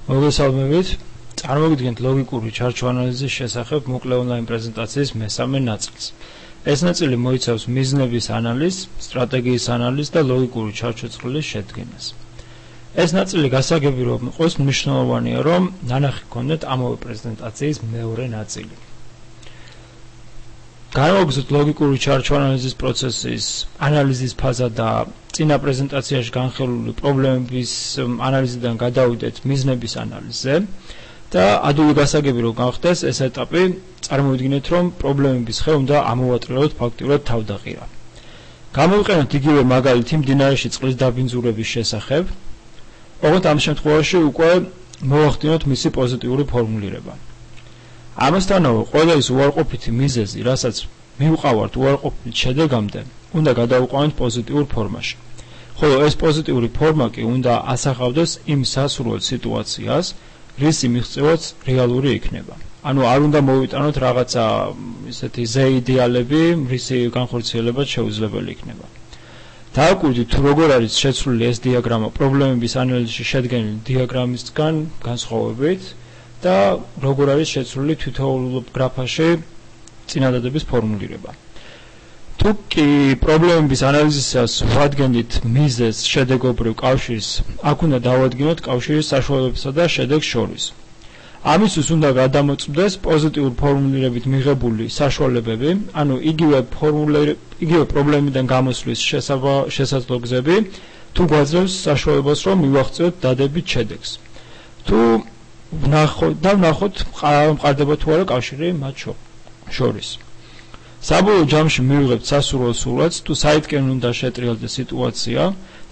მოგესალმებით. წარმოგიდგენთ ლოგიკური ჩარჩო ანალიზის შესახებ მოკლე ონლაინ პრეზენტაციის მესამე ნაწილს. ეს ნაწილი მოიცავს მიზნების ანალიზს, სტრატეგიის ანალიზს და ლოგიკური ჩარჩოწყლის შედგენას. ეს ნაწილი გასაგები რომ იყოს, მნიშვნელოვანია რომ ნანახი გქონდეთ ამავე პრეზენტაციის მეორე ნაწილი. განვაგრძოთ ლოგიკური ჩარჩო ანალიზის პროცესის ანალიზის ფაზა და წინა პრეზენტაციაში განხილული პრობლემების ანალიზიდან გადავიდეთ მიზნების ანალიზზე და ადვილი გასაგები რომ გავხდეს ეს ეტაპი, წარმოვიდგინეთ რომ პრობლემების ხე უნდა ამოვატრიალოთ ფაქტიურად თავდაღირა. გამოვიყენოთ იგივე მაგალითი მდინარეში წყლის დაბინძურების შესახებ. ოღონდ ამ შემთხვევაში უკვე მოვახდინოთ მისი პოზიტიური ფორმულირება. ამასთანავე ყველა ის უარყოფითი მიზეზი, რასაც მივყავართ უარყოფით შედეგამდე, უნდა გადავიყვანოთ პოზიტიურ ფორმაში. ხოლო ეს პოზიტიური ფორმა კი უნდა ასახავდეს იმ სასურველ სიტუაციას, რისი მიღწევაც რეალური იქნება. ანუ არ უნდა მოვიტანოთ რაღაცა ისეთი ზეიდეალები, რისი განხორციელება შეუძლებელი იქნება. დააკვირდით თუ როგორ არის შეცვლილი ეს დიაგრამა პრობლემების ანალიზში შედგენილი დიაგრამისგან განსხვავებით და როგორ არის შეცვლილი თითოეულ გრაფაში წინადადების ფორმულირება. თუ კი პრობლემების ანალიზისას ვადგენთ მიზეზს შედეგობრივ კავშირს, აქ უნდა დავადგინოთ კავშირის საშუალებებსა და შედეგს შორის. ამისთვის უნდა გადამოწმდეს პოზიტიურ ფორმულირებით მიღებული საშუალებები, ანუ იგივე პრობლემიდან გამოსვლის შესაძლო გზები, თუ გვაძლევს საშუალებას რომ მივაღწიოთ დადებით შედეგს. თუ ვნახოთ მყარდება თუ არა კავშირი მათ შორის. საბოლოო ჯამში მივიღებთ სასურველ სურათს, თუ საითკენ უნდა შეტრიალდეს სიტუაცია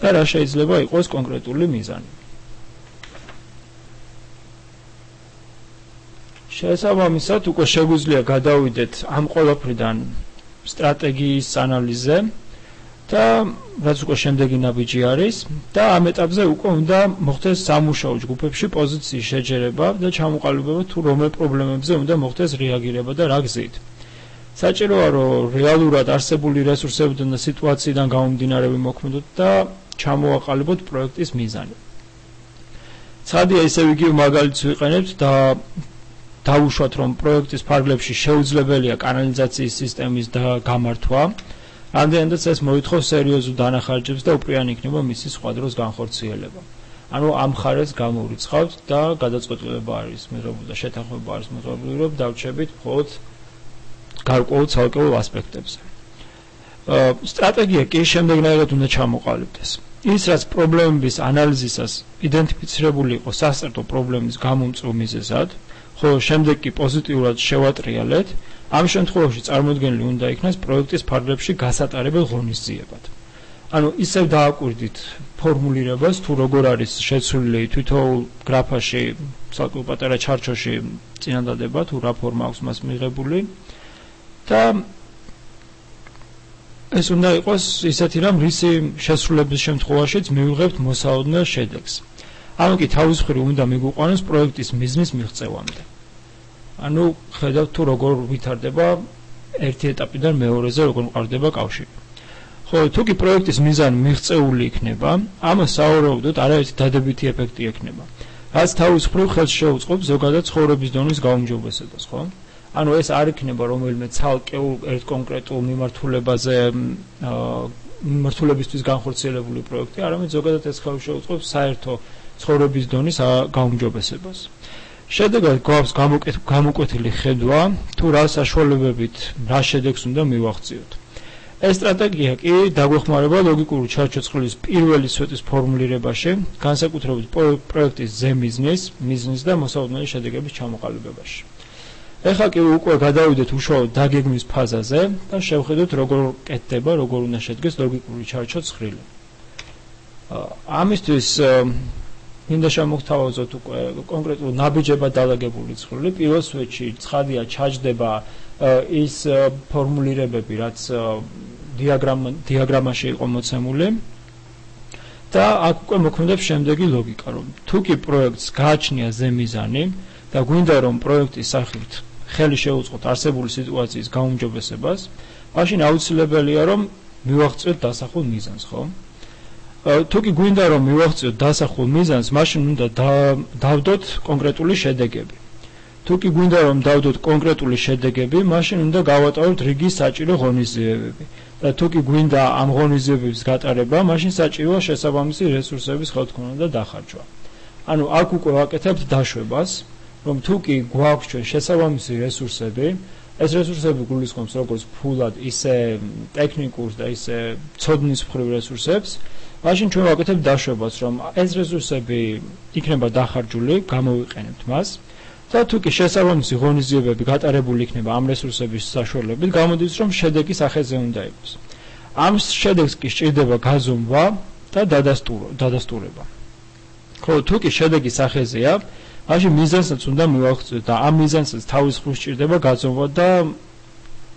და რა შეიძლება იყოს კონკრეტული მიზანი. შესაბამისად, უკვე შეგვიძლია გადავიდეთ ამ ყველაფრიდან სტრატეგიის ანალიზზე და რაც უკვე შემდეგი ნაბიჯი არის და ამ ეტაპზე უკვე უნდა მოხდეს სამუშაო ჯგუფებში პოზიციის შეჯერება და ჩამოყალიბება თუ რომელ პრობლემებზე უნდა მოხდეს რეაგირება და რა გზით. საჭიროა რომ რეალურად არსებული რესურსებიდან და სიტუაციიდან გამომდინარე ვიმოქმედოთ და ჩამოვაყალიბოთ პროექტის მიზანი. ცხადია ისევ იგივე მაგალითს ვიყენებთ და დავუშვათ რომ პროექტის ფარგლებში შეუძლებელია კანალიზაციის სისტემის გამართვა, რამდენადაც ეს მოითხოვს სერიოზულ დანახარჯებს და უპირიანი იქნება მისი სხვა დროს განხორციელება. ანუ ამ ხარეს გამოვრიცხავთ და გადაწყვეტილება არის მიღებული და შეთანხმება არის მიღებული რომ დავჩებით მხოლოდ გარკვეულ ცალკეულ ასპექტებზე. სტრატეგია კი შემდეგნაირად უნდა ჩამოყალიბდეს. ის რაც პრობლემების ანალიზისას იდენტიფიცირებული იყო სასტარტო პრობლემის გამომწვევ მიზეზად, ხოლო შემდეგ კი პოზიტიურად შევატრიალეთ, ამ შემთხვევაში წარმოდგენილი უნდა იქნას პროექტის ფარგლებში გასატარებელ ღონისძიებად. ანუ ისევ დააკვირდით ფორმულირებას, თუ როგორ არის შეცვლილი თითოეულ გრაფაში, საკუთარ პატარა ჩარჩოში წინადადება, თუ რა ფორმა აქვს მას მიღებული. და ეს უნდა იყოს ისეთი რომ რისი შესრულების შემთხვევაშიც მივიღებთ მოსალოდნელ შედეგს. ანუ კი თავის მხრივ უნდა მიგვიყვანოს პროექტის მიზნის მიღწევამდე. ანუ ხედავთ თუ როგორ ვითარდება ერთი ეტაპიდან მეორეზე როგორ მყარდება კავშირი. ხოლო თუ კი პროექტის მიზანი მიღწეული იქნება, ამას სავარაუდოდ არაერთი დადებითი ეფექტი ექნება. რაც თავის მხრივ ხელს შეუწყობს ზოგადად ცხოვრების დონის გაუმჯობესებას, ხო? ანუ ეს არ იქნება რომელიმე ცალკეულ ერთ კონკრეტულ მიმართულებისთვის განხორციელებული პროექტი, არამედ ზოგადად ეს ხელს შეუწყობს საერთო ცხოვრების დონის გაუმჯობესებას. შედეგად გვაქვს გამოკვეთილი ხედვა, თუ რა საშუალებებით რა შედეგს უნდა მივაღწიოთ. ეს სტრატეგია კი დაგვეხმარება ლოგიკური ჩარჩოწყლის პირველი სვეტის ფორმულირებაში, განსაკუთრებით პროექტის მიზნის და მოსალოდნელი შედეგების ჩამოყალიბებაში. ეხლა კი უკვე გადავიდეთ უშუალოდ დაგეგმვის ფაზაზე და შევხედოთ როგორ კეთდება, როგორ უნდა შედგეს ლოგიკური ჩარჩო ცხრილი. ამისთვის მინდა შემოგთავაზოთ უკვე კონკრეტულ ნაბიჯებად დალაგებული ცხრილი. პირველ სვეტში ცხადია ჩაჯდება ის ფორმულირებები, რაც დიაგრამაში იყო მოცემული და აქ უკვე მოქმედებს შემდეგი ლოგიკა, რომ თუ კი პროექტს გააჩნია ზემიზანი და გვინდა რომ პროექტის სახით ხელი შეუწყოთ არსებული სიტუაციის გაუმჯობესებას, მაშინ აუცილებელია რომ მივაღწიოთ დასახულ მიზანს, ხო? თუ კი გვინდა რომ მივაღწიოთ დასახულ მიზანს, მაშინ უნდა დავდოთ კონკრეტული შედეგები. თუ კი გვინდა რომ დავდოთ კონკრეტული შედეგები, მაშინ უნდა გავატაროთ რიგი საჭირო ღონისძიებები. და თუ კი გვინდა ამ ღონისძიებების გატარება, მაშინ საჭიროა შესაბამისი რესურსების ხელთქმულება და დახარჯვა. ანუ აქ უკვე ვაკეთებთ დაშვებას, რომ თუ კი გვაქვს ჩვენ შესაბამისი რესურსები, ეს რესურსები გულისხმობს როგორც ფულად, ისე ტექნიკურს და ისე ცოდნის მხრივ რესურსებს, მაშინ ჩვენ ვაკეთებთ დაშვებას, რომ ეს რესურსები იქნება დახარჯული, გამოვიყენებთ მას. და თუ კი შესაბამისი ღონისძიებები გატარებული იქნება ამ რესურსების საშუალებით, გამოდის რომ შედეგი სახეზე უნდა იყოს. ამ შედეგს კი სჭირდება გაზომვა და დადასტურება. ხო, თუ კი შედეგი სახეზეა, მაშინ მიზანსაც უნდა მივაღწიოთ და ამ მიზანსაც თავის მხრივ სჭირდება გაზომვა და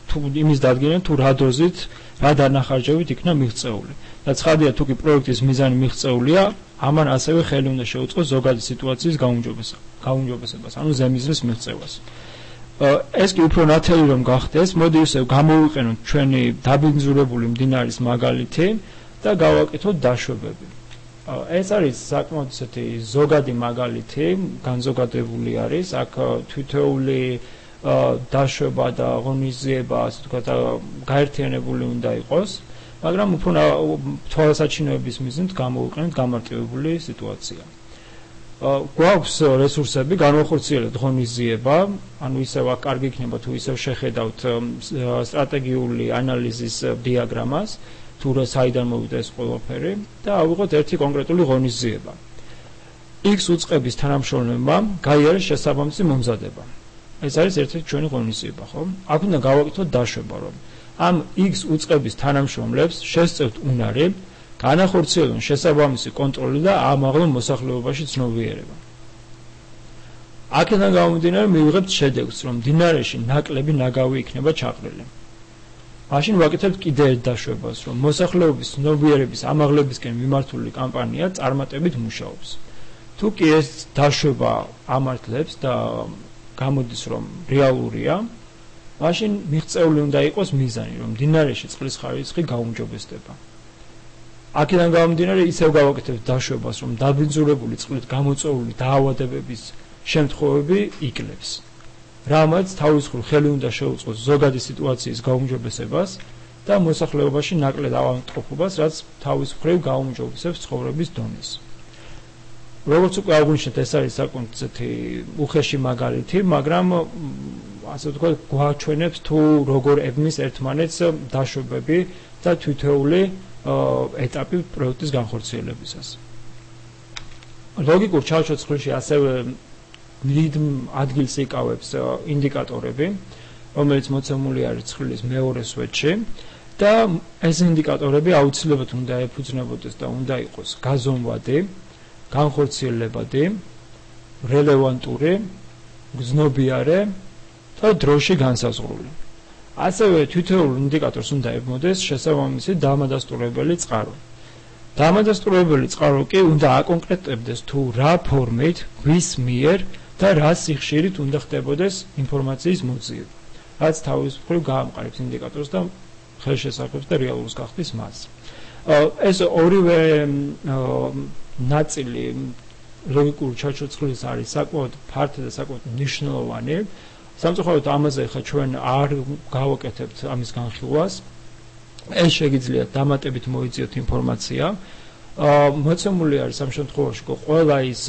თუ იმის დადგენა თუ რა დოზით, რა დანახარჯებით იქნა მიღწეული. და ცხადია, თუ კი პროექტის მიზანი მიღწეულია, ამან ასევე ხელი უნდა შეუწყოს ზოგადი სიტუაციის გაუმჯობესებას, ანუ ზემიზრის მიღწევას. ეს კი უფრო ნათელი რომ გახდეს, მოდი ისევ გამოვიყენოთ ჩვენი დაბინძურებული მდინარის მაგალითი და გავაკეთოთ დაშვებები. ეს არის საკმაოდ ისეთი ზოგადი მაგალითი, განზოგადებული არის, აქ თითოეული დაშვება და ღონისძიება, ასე ვთქვათ, გაერთიანებული უნდა იყოს. მაგრამ უფრო თვალსაჩინოების მიზნით გამოვიყენეთ გამარტივებული სიტუაცია. გვაქვს რესურსები, განვახორციელებთ ღონისძიება, ანუ ისევ აქ კარგი იქნება თუ ისევ შეხედავთ სტრატეგიული ანალიზის დიაგრამას, თუ საიდან მოვიდა ეს ყველაფერი და ავიღოთ ერთი კონკრეტული ღონისძიება. X უწყების თანამშრომლებმა გაიარეს შესაბამისი მომზადება. ეს არის ერთ-ერთი ჩვენი ღონისძიება, ხო? აქ უნდა გავაკეთოთ დაშვება, რომ ამ X უწყების თანამშრომლებს შესწევთ უნარი, განახორციელონ შესაბამისი კონტროლი და ამაღლონ მოსახლეობაში ცნობიერება. აქედან გამომდინარე მივიღებთ შედეგს, რომ მდინარეში ნაკლები ნაგავი იქნება ჩაყრილი. მაშინ ვაკეთებთ კიდე ერთ დაშვებას, რომ მოსახლეობის ცნობიერების ამაღლებისკენ მიმართული კამპანია წარმატებით მუშაობს. თუ კი ეს დაშვება ამართლებს და გამოდის რომ რეალურია, მაშინ მიღწეული უნდა იყოს მიზანი, რომ მდინარეში წყლის ხარისხი გაუმჯობესდება. აქედან გამომდინარე ისევ გავაკეთებთ დაშვებას, რომ დაბინძურებული წყლით გამოწვეული დაავადებების შემთხვევები იკლებს. რამაც თავის მხრივ ხელი უნდა შეუწყოს ზოგადი სიტუაციის გაუმჯობესებას და მოსახლეობაში ნაკლებ ავადმყოფობას, რაც თავის მხრივ გაუმჯობესებს ცხოვრების დონეს. როგორც უკვე აღვნიშნეთ, ეს არის საკმაოდ უხეში მაგალითი, მაგრამ ასე ვთქვათ, გვაჩვენებს თუ როგორ ებნის ერთმანეთს დაშვებები და თითოეული ეტაპი პროექტის განხორციელებისას. ლოგიკურ ჩარჩოცხლში ასევე დიდ ადგილს იკავებს ინდიკატორები, რომელიც მოცემული არის ცხრილის მეორე სვეტში და ეს ინდიკატორები აუცილებლად უნდა ეფუძნებოდეს და უნდა იყოს გაზომვადი, განხორციელებადი, რელევანტური, გზნობიარე და დროში განსაზღვრული. ასევე თითოეულ ინდიკატორს უნდა ებმოდეს შესაბამისი დამადასტურებელი წყარო. დამადასტურებელი წყარო კი უნდა აკონკრეტებდეს თუ რა ფორმით, ვის მიერ და რა სიხშირით უნდა ხდებოდეს ინფორმაციის მოძიება, რაც თავის მხრივ გაამყარებს ინდიკატორს და ხელშესაყრებს და რეალურს გახდის მას. ეს ორივე ნაწილი ლოგიკური ჩარჩოცხლის არის საკმაოდ ფართო და საკმაოდ მნიშვნელოვანი. სამწუხაროდ ამაზე ხა ჩვენ არ გავაკეთებთ ამის განხილვას. ეს შეგიძლიათ დამატებით მოიძიოთ ინფორმაცია. მოცემული არის ამ შემთხვევაში ყველა ის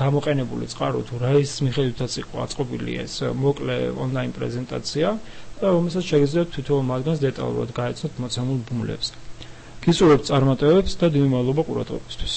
გამოყენებული წყარო თუ რა ის მიხედვითაც იყო აწყობილი ეს მოკლე ონლაინ პრეზენტაცია, რომელსაც შეგიძლიათ თითოეულ მათგანს დეტალურად გაეცნოთ მოცემულ ბმულებზე. გისურვებთ წარმატებებს და დიდი მადლობა ყურადღებისთვის.